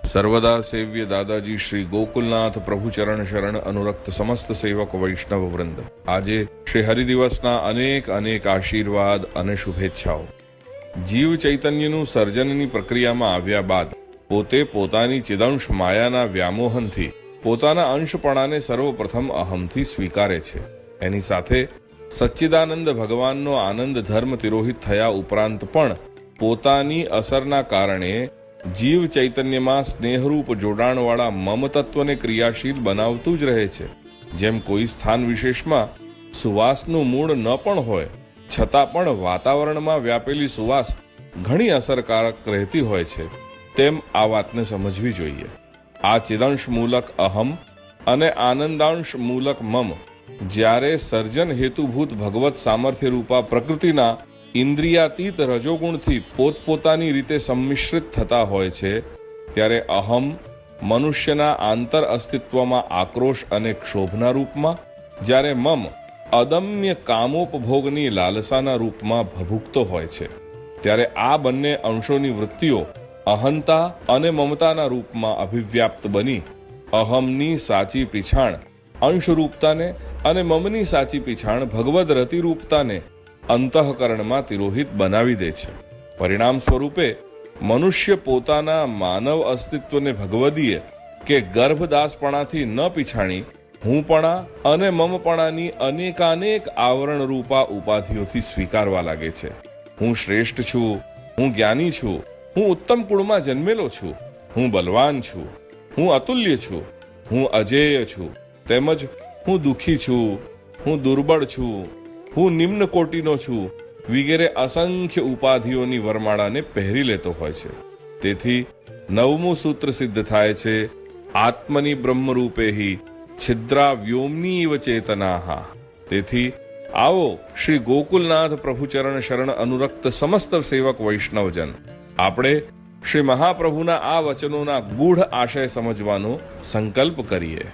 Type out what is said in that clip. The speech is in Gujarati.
सर्वदा सेव्य दादाजी श्री गोकुलनाथ प्रभु चरण शरण अनुरक्त समस्त सेवक वैष्णव वृंद, આજે શ્રી હરિદિવસના અનેક અનેક આશીર્વાદ અને શુભેચ્છાઓ। જીવ ચૈતન્યનું સર્જનની પ્રક્રિયામાં આવ્યા બાદ પોતે પોતાની ચિદંશ માયાના વ્યામોહનથી પોતાના અંશપણાને સર્વપ્રથમ અહમથી સ્વીકારે છે। એની સાથે સચ્ચિદાનંદ ભગવાનનો આનંદ ધર્મ તિરોહિત થયા ઉપરાંત પણ પોતાની અસરના કારણે જીવ ચૈતન્યમાં સ્નેહરૂપ જોડાણવાળા મમ તત્વને ક્રિયાશીલ બનાવતું જ રહે છે। જેમ કોઈ સ્થાન વિશેષમાં સુવાસનું મૂળ ન પણ હોય છતાં પણ વાતાવરણમાં વ્યાપેલી સુવાસ ઘણી અસરકારક રહેતી હોય છે, તેમ આ વાતને સમજવી જોઈએ। આ ચિદંશ મૂલક અહમ અને આનંદાંશ મૂલક મમ જ્યારે સર્જન હેતુભૂત ભગવત સામર્થ્ય રૂપા પ્રકૃતિના ઇન્દ્રિયાતીત રજોગુણથી પોતપોતાની રીતે સંમિશ્રિત થતા હોય છે, ત્યારે અહમ મનુષ્યના આંતર અસ્તિત્વમાં આક્રોશ અને ક્ષોભના રૂપમાં, જ્યારે મમ અદમ્ય કામોપભોગની લાલસાના રૂપમાં ભભૂકતો હોય છે, ત્યારે આ બંને અંશોની વૃત્તિઓ અહંતા અને મમતાના રૂપમાં અભિવ્યાપ્ત બની અહમની સાચી પીછાણ અંશરૂપતાને અને મમની સાચી પીછાણ ભગવદ રતિરૂપતાને અંતઃકરણમાં તિરોહિત બનાવી દે છે। પરિણામ સ્વરૂપે મનુષ્ય પોતાના માનવ અસ્તિત્વને ભગવદીય કે ગર્ભદાસપણાથી ન પીછાણી હુંપણા અને મમપણાની અનેકાનેક આવરણ રૂપા ઉપાધિઓથી સ્વીકારવા લાગે છે। હું શ્રેષ્ઠ છું, હું જ્ઞાની છું, હું ઉત્તમ કુળમાં જન્મેલો છું, હું બલવાન છું, હું અતુલ્ય છું, હું અજેય છું, તેમજ હું દુઃખી છું, હું દુર્બળ છું, હું નિમ્ન કોટીનો છું વગેરે અસંખ્ય ઉપાધિઓની વરમાળાને પહેરી લેતો હોય છે। તેથી નવમું સૂત્ર સિદ્ધ થાય છે, આત્મની બ્રહ્મરૂપેહી છિદ્રા વ્યોમનીવ ચેતનાહા। તેથી આવો શ્રી ગોકુલનાથ પ્રભુચરણ શરણ અનુરક્ત સમસ્ત સેવક વૈષ્ણવજન, આપણે શ્રી મહાપ્રભુના આ વચનોના ગૂઢ આશય સમજવાનો સંકલ્પ કરીએ।